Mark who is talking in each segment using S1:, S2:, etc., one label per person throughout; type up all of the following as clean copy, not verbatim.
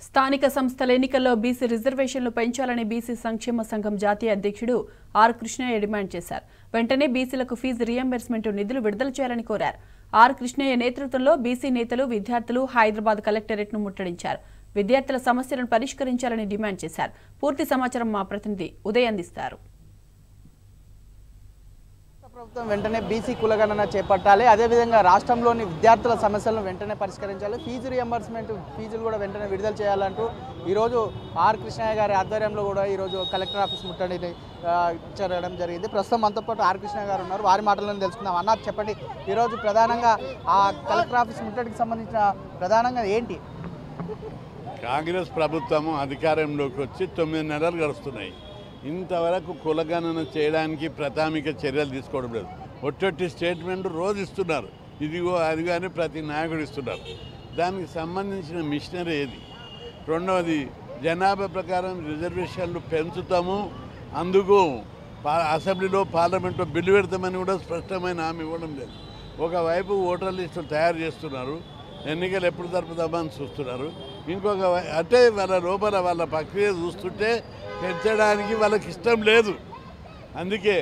S1: స్థానిక సంస్థల ఎన్నికల్లో బీసీ రిజర్వేషన్లు పెంచాలని బీసీ సంక్షేమ సంఘం జాతీయ అధ్యక్షుడు ఆర్ కృష్ణయ్య డిమాండ్ చేశారు. వెంటనే బీసీలకు ఫీజు రీయింబర్స్మెంట్ నిధులు విడుదల చేయాలని కోరారు. ఆర్ కృష్ణయ్య నేతృత్వంలో బీసీ నేతలు, విద్యార్థులు హైదరాబాద్ కలెక్టరేట్ను ముట్టడించారు. విద్యార్థుల సమస్యలను పరిష్కరించాలని డిమాండ్ చేశారు. పూర్తి సమాచారం మా ప్రతినిధి ఉదయ్ అందిస్తారు.
S2: ప్రభుత్వం వెంటనే బీసీ కులగణన చేపట్టాలి. అదేవిధంగా రాష్ట్రంలోని విద్యార్థుల సమస్యలను వెంటనే పరిష్కరించాలి. ఫీజు రియంబర్స్మెంట్ ఫీజులు కూడా వెంటనే విడుదల చేయాలంటూ ఈరోజు ఆర్ కృష్ణయ్య గారి ఆధ్వర్యంలో కూడా ఈరోజు కలెక్టర్ ఆఫీస్ ముట్టడిని జరగడం జరిగింది. ప్రస్తుతం మనతో పాటు ఆర్ కృష్ణయ్య గారు ఉన్నారు. వారి మాటలను తెలుసుకుందాం. అన్న, చెప్పండి, ఈరోజు ప్రధానంగా ఆ కలెక్టర్ ఆఫీస్ ముట్టడికి సంబంధించిన ప్రధానంగా ఏంటి?
S3: కాంగ్రెస్ ప్రభుత్వము అధికారంలోకి వచ్చి 9 నెలలు గడుస్తున్నాయి. ఇంతవరకు కులగణన చేయడానికి ప్రాథమిక చర్యలు తీసుకోవడం లేదు. ఒట్టొట్టి స్టేట్మెంట్ రోజు ఇస్తున్నారు, ఇదిగో అదిగో అని ప్రతి నాయకుడు ఇస్తున్నారు. దానికి సంబంధించిన మిషనరీ ఏది? రెండవది, జనాభా ప్రకారం రిజర్వేషన్లు పెంచుతాము, అందుకు అసెంబ్లీలో పార్లమెంట్లో బిల్లు పెడతామని కూడా స్పష్టమైన హామీ ఇవ్వడం లేదు. ఒకవైపు ఓటర్ లిస్టులు తయారు చేస్తున్నారు, ఎన్నికలు ఎప్పుడు జరుపుదామని చూస్తున్నారు. ఇంకొక అంటే వాళ్ళ లోపల వాళ్ళ ప్రక్రియ చూస్తుంటే పెంచడానికి వాళ్ళకి ఇష్టం లేదు. అందుకే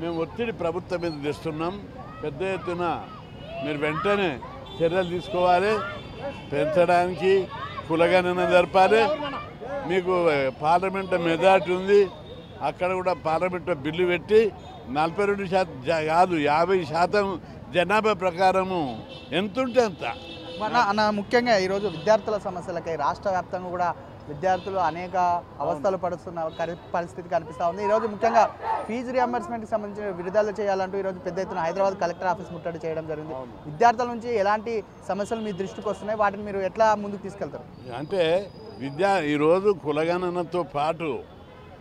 S3: మేము ఒత్తిడి ప్రభుత్వం మీద తెస్తున్నాం. పెద్ద ఎత్తున మీరు వెంటనే చర్యలు తీసుకోవాలి, పెంచడానికి కులగణన జరపాలి. మీకు పార్లమెంట్లో మెజార్టీ ఉంది, అక్కడ కూడా పార్లమెంట్లో బిల్లు పెట్టి 42% కాదు 50% జనాభా ప్రకారము ఎంతుంటే అంత.
S2: ముఖ్యంగా ఈరోజు విద్యార్థుల సమస్యలకై రాష్ట్ర వ్యాప్తంగా కూడా విద్యార్థులు అనేక అవస్థలు పడుతున్న పరిస్థితి కనిపిస్తూ ఉంది. ఈరోజు ముఖ్యంగా ఫీజు రియంబర్స్మెంట్కి సంబంధించిన విడుదల చేయాలంటూ ఈరోజు పెద్ద ఎత్తున హైదరాబాద్ కలెక్టర్ ఆఫీస్ ముట్టడి చేయడం జరిగింది. విద్యార్థుల నుంచి ఎలాంటి సమస్యలు మీ దృష్టికి వస్తున్నాయి, వాటిని మీరు ఎట్లా ముందుకు తీసుకెళ్తారు?
S3: అంటే ఈరోజు కులగణనతో పాటు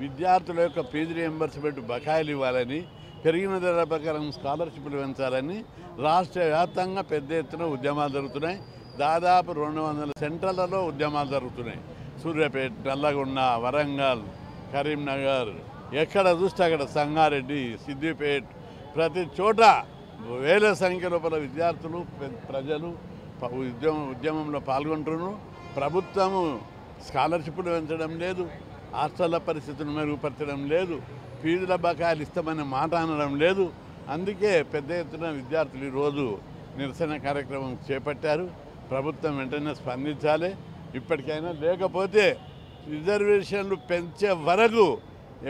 S3: విద్యార్థుల యొక్క ఫీజు రియంబర్స్మెంట్ బకాయిలు ఇవ్వాలని, పెరిగిన ధర ప్రకారం స్కాలర్షిప్లు పెంచాలని రాష్ట్ర వ్యాప్తంగా పెద్ద ఎత్తున ఉద్యమాలు జరుగుతున్నాయి. దాదాపు 200 సెంటర్లలో ఉద్యమాలు జరుగుతున్నాయి. సూర్యాపేట, నల్లగొండ, వరంగల్, కరీంనగర్, ఎక్కడ చూస్తే అక్కడ సంగారెడ్డి, సిద్దిపేట, ప్రతి చోట వేల సంఖ్య లోపల విద్యార్థులు, ప్రజలు ఉద్యమంలో పాల్గొంటున్నారు. ప్రభుత్వము స్కాలర్షిప్లు పెంచడం లేదు, హాస్టళ్ల పరిస్థితులు మెరుగుపరచడం లేదు, ఫీజుల బకాయిలు ఇస్తామనే మాట అనడం లేదు. అందుకే పెద్ద ఎత్తున విద్యార్థులు ఈరోజు నిరసన కార్యక్రమం చేపట్టారు. ప్రభుత్వం వెంటనే స్పందించాలి ఇప్పటికైనా, లేకపోతే రిజర్వేషన్లు పెంచే వరకు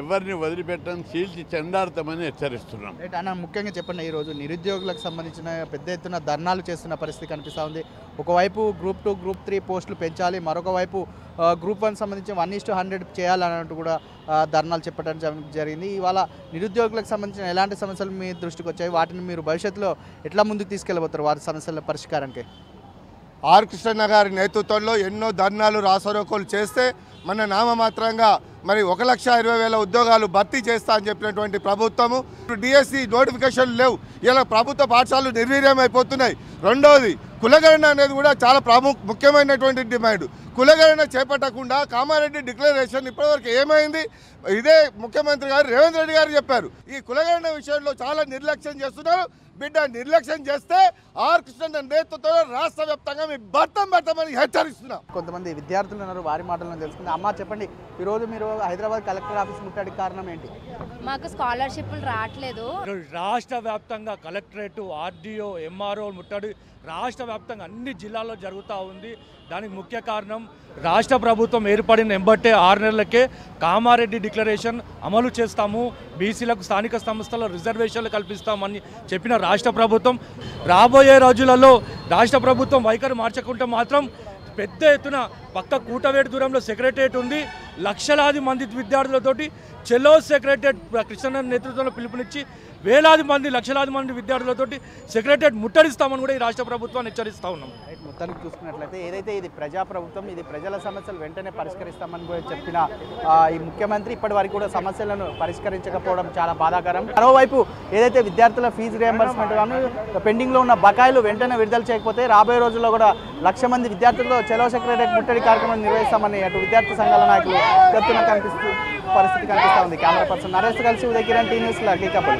S3: ఎవరిని వదిలిపెట్టడం చీల్చి చెండాడతామని హెచ్చరిస్తున్నాం.
S2: అన్న, ముఖ్యంగా చెప్పండి, ఈరోజు నిరుద్యోగులకు సంబంధించిన పెద్ద ఎత్తున ధర్నాలు చేస్తున్న పరిస్థితి కనిపిస్తూ ఉంది. ఒకవైపు గ్రూప్ 2, గ్రూప్ 3 పోస్టులు పెంచాలి, మరొక వైపు గ్రూప్ 1 సంబంధించి 1:100 చేయాలన్నట్టు కూడా ధర్నాలు చెప్పడం జరిగింది. ఇవాళ నిరుద్యోగులకు సంబంధించిన ఎలాంటి సమస్యలు మీ దృష్టికి వచ్చాయి, వాటిని మీరు భవిష్యత్తులో ఎట్లా ముందుకు తీసుకెళ్ళబోతారు వారి సమస్యల పరిష్కారానికి?
S4: ఆర్ కృష్ణయ్య గారి నేతృత్వంలో ఎన్నో ధర్నాలు, రాసరోకోలు చేస్తే మన నామమాత్రంగా మరి 1,20,000 ఉద్యోగాలు భర్తీ చేస్తా అని చెప్పినటువంటి ప్రభుత్వము డిఎస్సి నోటిఫికేషన్లు లేవు. ఇలా ప్రభుత్వ పాఠశాలలు నిర్వీర్యం అయిపోతున్నాయి. రెండవది, కులగణన అనేది కూడా చాలా ముఖ్యమైనటువంటి డిమాండ్. కులగణన చేపట్టకుండా కామారెడ్డి డిక్లరేషన్ ఇప్పటివరకు ఏమైంది? ఇదే ముఖ్యమంత్రి గారు రేవంత్ రెడ్డి గారు చెప్పారు. ఈ కులగణన విషయంలో చాలా నిర్లక్ష్యం చేస్తున్నారు. బిడ్డ, నిర్లక్ష్యం చేస్తే ఆర్ కృష్ణ నేతృత్వంలో రాష్ట్ర వ్యాప్తంగా మీ భర్తమని హెచ్చరిస్తున్నాం.
S2: కొంతమంది విద్యార్థులు ఉన్నారు, వారి మాటలను తెలుసుకుంది. అమ్మ, చెప్పండి, ఈరోజు మీరు హైదరాబాద్ కలెక్టర్ ఆఫీస్ ముట్టడికి కారణం ఏంటి?
S5: మాకు స్కాలర్షిప్లు రావట్లేదు.
S6: రాష్ట్ర వ్యాప్తంగా కలెక్టరేట్, ఆర్డీఓ, ఎంఆర్ఓ ముట్టడి రాష్ట్ర వ్యాప్తంగా అన్ని జిల్లాల్లో జరుగుతూ ఉంది. దానికి ముఖ్య కారణం రాష్ట్ర ప్రభుత్వం ఏర్పడిన ఎంబట్టే 6 నెలలకే కామారెడ్డి డిక్లరేషన్ అమలు చేస్తాము, బీసీలకు స్థానిక సంస్థల రిజర్వేషన్లు కల్పిస్తామని చెప్పిన రాష్ట్ర ప్రభుత్వం రాబోయే రోజులలో రాష్ట్ర ప్రభుత్వం వైఖరి మార్చకుంటే మాత్రం పెద్ద ఎత్తున పక్క కూటవేటు దూరంలో సెక్రటరియట్ ఉంది, లక్షలాది మంది విద్యార్థులతోటి చెలో సెక్రటరియట్ కృష్ణ నేతృత్వంలో పిలుపునిచ్చి వేలాది మంది, లక్షలాది మంది విద్యార్థులతోటి సెక్రటరియట్ ముట్టడిస్తామని కూడా ఈ రాష్ట్ర ప్రభుత్వాన్ని హెచ్చరిస్తూ ఉన్నాం.
S2: మొత్తానికి చూసుకున్నట్లయితే ఏదైతే ఇది ప్రజాప్రభుత్వం, ఇది ప్రజల సమస్యలు వెంటనే పరిష్కరిస్తామని కూడా చెప్పిన ఈ ముఖ్యమంత్రి ఇప్పటి వరకు కూడా సమస్యలను పరిష్కరించకపోవడం చాలా బాధాకరం. మరోవైపు ఏదైతే విద్యార్థుల ఫీజు రియంబర్స్మెంట్ కానీ పెండింగ్లో ఉన్న బకాయిలు వెంటనే విడుదల చేయకపోతే రాబోయే రోజుల్లో కూడా 1,00,000 మంది విద్యార్థులతో చెలో సెక్రటరియట్ ముట్టడి కార్యక్రమం నిర్వహిస్తామని అటు విద్యార్థి సంఘాల నాయకులు పరిస్థితి కనిపిస్తూ ఉంది. కెమెరా పర్సన్ నరేష్ కలిసి Uday Kiran, T News, lucky couple.